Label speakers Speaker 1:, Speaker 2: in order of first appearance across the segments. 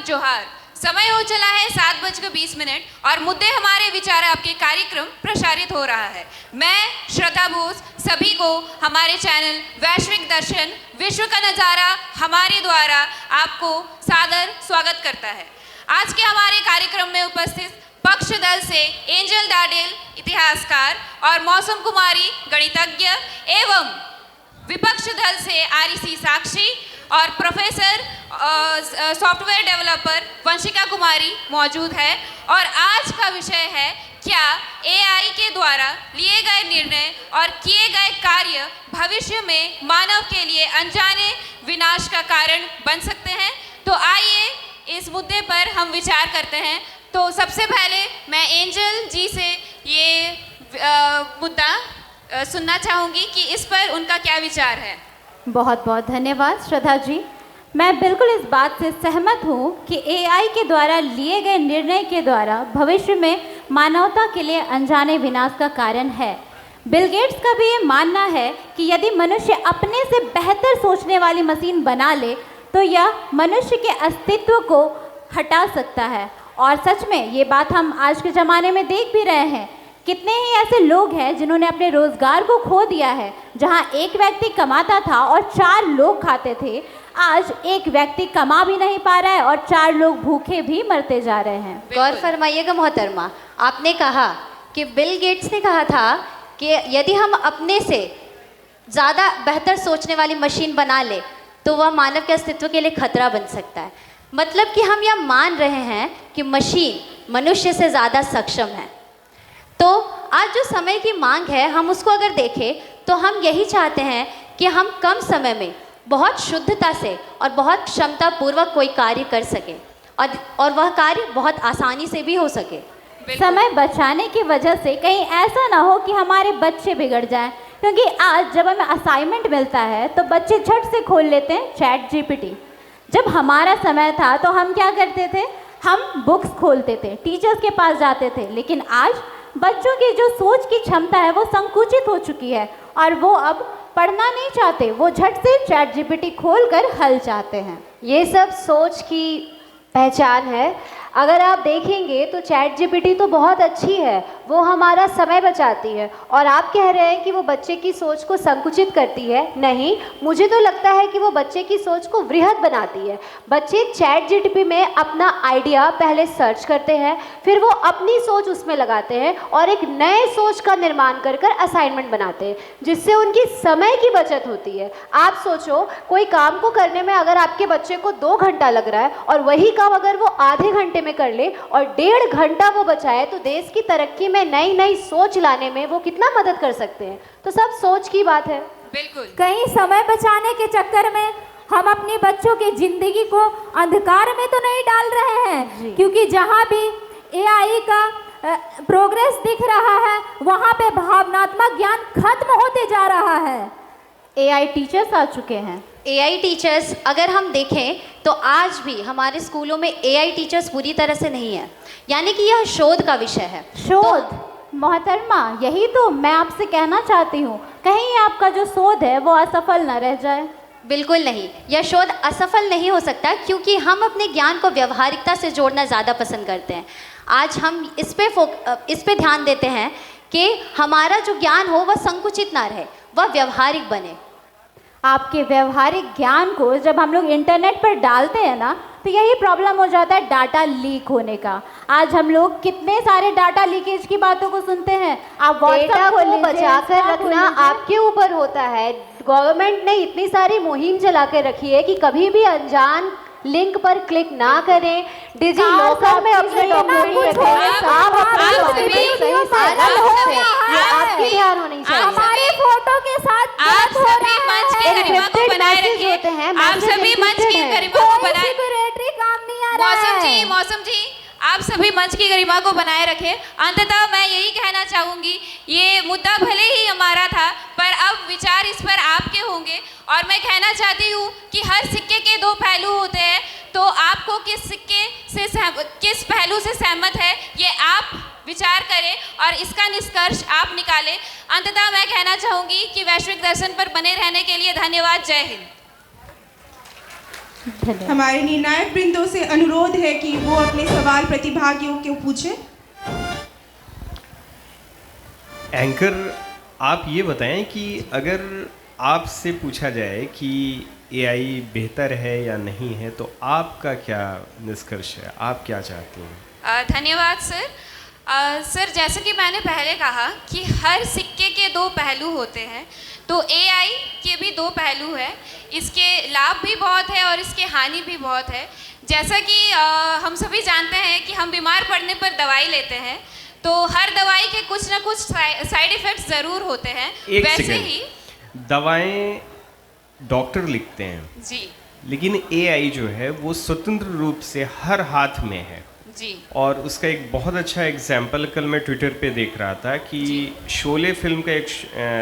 Speaker 1: जोहार। समय हो चला है 7:20 और मुद्दे हमारे विचार आपके कार्यक्रम प्रसारित हो रहा है। मैं श्रद्धा बोस सभी को हमारे चैनल वैश्विक दर्शन विश्व का नज़ारा हमारे द्वारा आपको सादर स्वागत करता है। आज के हमारे कार्यक्रम में उपस्थित पक्ष दल से एंजल डाडेल इतिहासकार और मौसम कुमारी गणितज्ञ एवं विपक्ष दल से आरसी साक्षी और प्रोफेसर सॉफ्टवेयर डेवलपर वंशिका कुमारी मौजूद है। और आज का विषय है क्या एआई के द्वारा लिए गए निर्णय और किए गए कार्य भविष्य में मानव के लिए अनजाने विनाश का कारण बन सकते हैं। तो आइए इस मुद्दे पर हम विचार करते हैं। तो सबसे पहले मैं एंजल जी से ये मुद्दा सुनना चाहूँगी कि इस पर उनका क्या विचार है।
Speaker 2: बहुत बहुत धन्यवाद श्रद्धा जी। मैं बिल्कुल इस बात से सहमत हूँ कि एआई के द्वारा लिए गए निर्णय के द्वारा भविष्य में मानवता के लिए अनजाने विनाश का कारण है। बिल गेट्स का भी ये मानना है कि यदि मनुष्य अपने से बेहतर सोचने वाली मशीन बना ले तो यह मनुष्य के अस्तित्व को हटा सकता है। और सच में ये बात हम आज के ज़माने में देख भी रहे हैं। कितने ही ऐसे लोग हैं जिन्होंने अपने रोज़गार को खो दिया है। जहां एक व्यक्ति कमाता था और 4 लोग खाते थे, आज एक व्यक्ति कमा भी नहीं पा रहा है और 4 लोग भूखे भी मरते जा रहे हैं।
Speaker 3: गौर फरमाइएगा मोहतरमा, आपने कहा कि बिल गेट्स ने कहा था कि यदि हम अपने से ज़्यादा बेहतर सोचने वाली मशीन बना ले तो वह मानव के अस्तित्व के लिए खतरा बन सकता है। मतलब कि हम यह मान रहे हैं कि मशीन मनुष्य से ज़्यादा सक्षम है। तो आज जो समय की मांग है, हम उसको अगर देखें तो हम यही चाहते हैं कि हम कम समय में बहुत शुद्धता से और बहुत क्षमतापूर्वक कोई कार्य कर सकें और वह कार्य बहुत आसानी से भी हो सके।
Speaker 2: समय बचाने की वजह से कहीं ऐसा ना हो कि हमारे बच्चे बिगड़ जाएं, क्योंकि आज जब हमें असाइनमेंट मिलता है तो बच्चे झट से खोल लेते हैं चैट जीपीटी। जब हमारा समय था तो हम क्या करते थे, हम बुक्स खोलते थे, टीचर्स के पास जाते थे। लेकिन आज बच्चों की जो सोच की क्षमता है वो संकुचित हो चुकी है और वो अब पढ़ना नहीं चाहते, वो झट से चैट जीपीटी खोलकर हल चाहते हैं।
Speaker 4: ये सब सोच की पहचान है। अगर आप देखेंगे तो चैट जीपीटी तो बहुत अच्छी है, वो हमारा समय बचाती है। और आप कह रहे हैं कि वो बच्चे की सोच को संकुचित करती है। नहीं, मुझे तो लगता है कि वो बच्चे की सोच को वृहद बनाती है। बच्चे चैट जीपीटी में अपना आइडिया पहले सर्च करते हैं, फिर वो अपनी सोच उसमें लगाते हैं और एक नए सोच का निर्माण कर कर असाइनमेंट बनाते हैं, जिससे उनकी समय की बचत होती है। आप सोचो, कोई काम को करने में अगर आपके बच्चे को 2 घंटा लग रहा है और वही काम अगर वो आधे घंटे में कर ले और 1.5 घंटा वो बचाए, तो देश की तरक्की में नई नई सोच लाने में वो कितना मदद कर सकते हैं। तो सब सोच की बात है।
Speaker 1: बिल्कुल।
Speaker 2: कहीं समय बचाने के चक्कर में हम अपने बच्चों की जिंदगी को अंधकार में तो नहीं डाल रहे हैं, क्योंकि जहाँ भी एआई का प्रोग्रेस दिख रहा है वहाँ पे भावनात्मक ज्ञान खत्म होते जा रहा है। एआई टीचर्स आ चुके हैं।
Speaker 3: एआई टीचर्स अगर हम देखें तो आज भी हमारे स्कूलों में एआई टीचर्स पूरी तरह से नहीं है, यानी कि यह शोध का विषय है।
Speaker 2: शोध मोहतरमा, यही तो मैं आपसे कहना चाहती हूँ, कहीं आपका जो शोध है वो असफल न रह जाए।
Speaker 3: बिल्कुल नहीं, यह शोध असफल नहीं हो सकता, क्योंकि हम अपने ज्ञान को व्यवहारिकता से जोड़ना ज़्यादा पसंद करते हैं। आज हम इस पे ध्यान देते हैं कि हमारा जो ज्ञान हो वह संकुचित ना रहे, वह व्यवहारिक बने।
Speaker 2: आपके व्यवहारिक ज्ञान को जब हम लोग इंटरनेट पर डालते हैं ना, तो यही प्रॉब्लम हो जाता है डाटा लीक होने का। आज हम लोग कितने सारे डाटा लीकेज की बातों को सुनते हैं। आप
Speaker 4: डेटा को बचा कर रखना आपके ऊपर होता है। गवर्नमेंट ने इतनी सारी मुहिम चला कर रखी है कि कभी भी अनजान लिंक पर क्लिक ना करें। डिजी लॉकर में अपने डॉक्यूमेंट रखें। आप आपकी ध्यान होनी चाहिए।
Speaker 2: हमारे फोटो के साथ
Speaker 1: आप सभी मंच की गरिमा को बनाए रखिए। आप सभी मंच की गरिमा को बनाए।
Speaker 2: काम नहीं आ रहा है।
Speaker 1: मौसम जी आप सभी मंच की गरिमा को बनाए रखें। अंततः मैं यही कहना चाहूँगी, ये मुद्दा भले ही हमारा था पर अब विचार इस पर आपके होंगे। और मैं कहना चाहती हूँ कि हर सिक्के के 2 पहलू होते हैं, तो आपको किस पहलू से सहमत है ये आप विचार करें और इसका निष्कर्ष आप निकालें। अंततः मैं कहना चाहूँगी कि वैश्विक दर्शन पर बने रहने के लिए धन्यवाद। जय हिंद।
Speaker 2: धन्यवाद।
Speaker 5: हमारे निर्णायक वृंदों से अनुरोध है कि वो अपने सवाल प्रतिभागियों को पूछें।
Speaker 6: एंकर, आप ये बताएं कि अगर आपसे पूछा जाए कि एआई बेहतर है या नहीं है, तो आपका क्या निष्कर्ष है? आप क्या चाहती हैं?
Speaker 1: धन्यवाद सर। सर, जैसे कि मैंने पहले कहा कि हर सिक्के के दो पहलू होते हैं, तो एआई के भी दो पहलू है। इसके लाभ भी बहुत है और इसके हानि भी बहुत है। जैसा कि हम सभी जानते हैं कि हम बीमार पड़ने पर दवाई लेते हैं, तो हर दवाई के कुछ ना कुछ साइड इफ़ेक्ट्स ज़रूर होते हैं।
Speaker 6: एक
Speaker 1: वैसे
Speaker 6: सेकंड।
Speaker 1: ही
Speaker 6: दवाएं डॉक्टर लिखते हैं,
Speaker 1: जी
Speaker 6: लेकिन एआई जो है वो स्वतंत्र रूप से हर हाथ में है।
Speaker 1: जी
Speaker 6: और उसका एक बहुत अच्छा एग्जाम्पल कल मैं ट्विटर पे देख रहा था कि शोले फिल्म का एक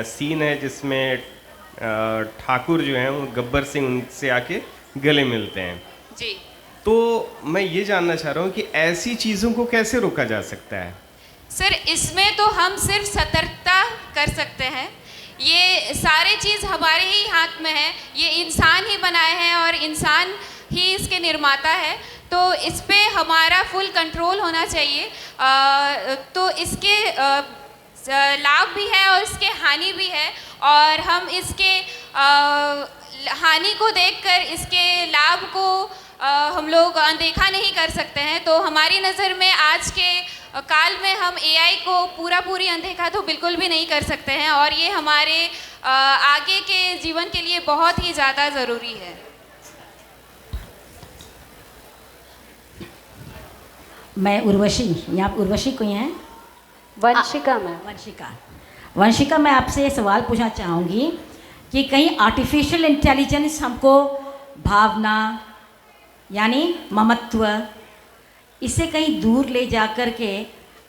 Speaker 6: सीन है जिसमें ठाकुर जो हैं वो गब्बर सिंह उनसे आके गले मिलते हैं।
Speaker 1: जी।
Speaker 6: तो मैं ये जानना चाह रहा हूँ कि ऐसी चीज़ों को कैसे रोका जा सकता है?
Speaker 1: सर, इसमें तो हम सिर्फ सतर्कता कर सकते हैं। ये सारे चीज़ हमारे ही हाथ में है। ये इंसान ही बनाए हैं और इंसान ही इसके निर्माता है, तो इस पे हमारा फुल कंट्रोल होना चाहिए। तो इसके लाभ भी है और इसके हानि भी है, और हम इसके हानि को देखकर इसके लाभ को हम लोग अनदेखा नहीं कर सकते हैं। तो हमारी नज़र में आज के काल में हम एआई को पूरी अनदेखा तो बिल्कुल भी नहीं कर सकते हैं, और ये हमारे आगे के जीवन के लिए बहुत ही ज़्यादा ज़रूरी है।
Speaker 7: मैं उर्वशी, यहाँ उर्वशी कोई हैं?
Speaker 4: वंशिका मैम।
Speaker 7: वंशिका, मैं आपसे ये सवाल पूछना चाहूँगी कि कहीं आर्टिफिशियल इंटेलिजेंस हमको भावना यानी ममत्व, इसे कहीं दूर ले जा कर के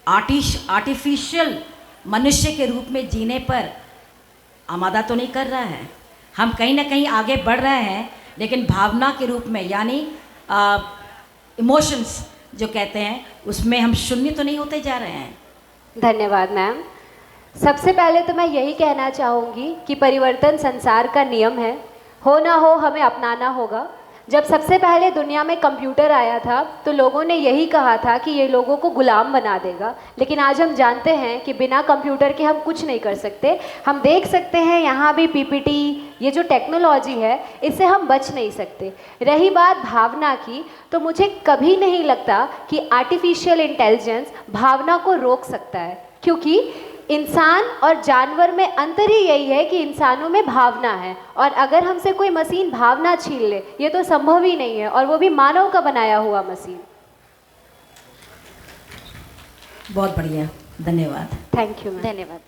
Speaker 7: आर्टिफिशियल मनुष्य के रूप में जीने पर आमादा तो नहीं कर रहा है? हम कहीं ना कहीं आगे बढ़ रहे हैं, लेकिन भावना के रूप में यानी इमोशंस जो कहते हैं, उसमें हम शून्य तो नहीं होते जा रहे हैं?
Speaker 4: धन्यवाद मैम। सबसे पहले तो मैं यही कहना चाहूँगी कि परिवर्तन संसार का नियम है, हो ना हो हमें अपनाना होगा। जब सबसे पहले दुनिया में कंप्यूटर आया था तो लोगों ने यही कहा था कि ये लोगों को गुलाम बना देगा, लेकिन आज हम जानते हैं कि बिना कंप्यूटर के हम कुछ नहीं कर सकते। हम देख सकते हैं यहाँ भी पीपीटी, ये जो टेक्नोलॉजी है इससे हम बच नहीं सकते। रही बात भावना की, तो मुझे कभी नहीं लगता कि आर्टिफिशियल इंटेलिजेंस भावना को रोक सकता है, क्योंकि इंसान और जानवर में अंतर ही यही है कि इंसानों में भावना है, और अगर हमसे कोई मशीन भावना छीन ले, ये तो संभव ही नहीं है, और वो भी मानव का बनाया हुआ मशीन।
Speaker 7: बहुत बढ़िया, धन्यवाद।
Speaker 4: Thank you ma'am.
Speaker 3: धन्यवाद।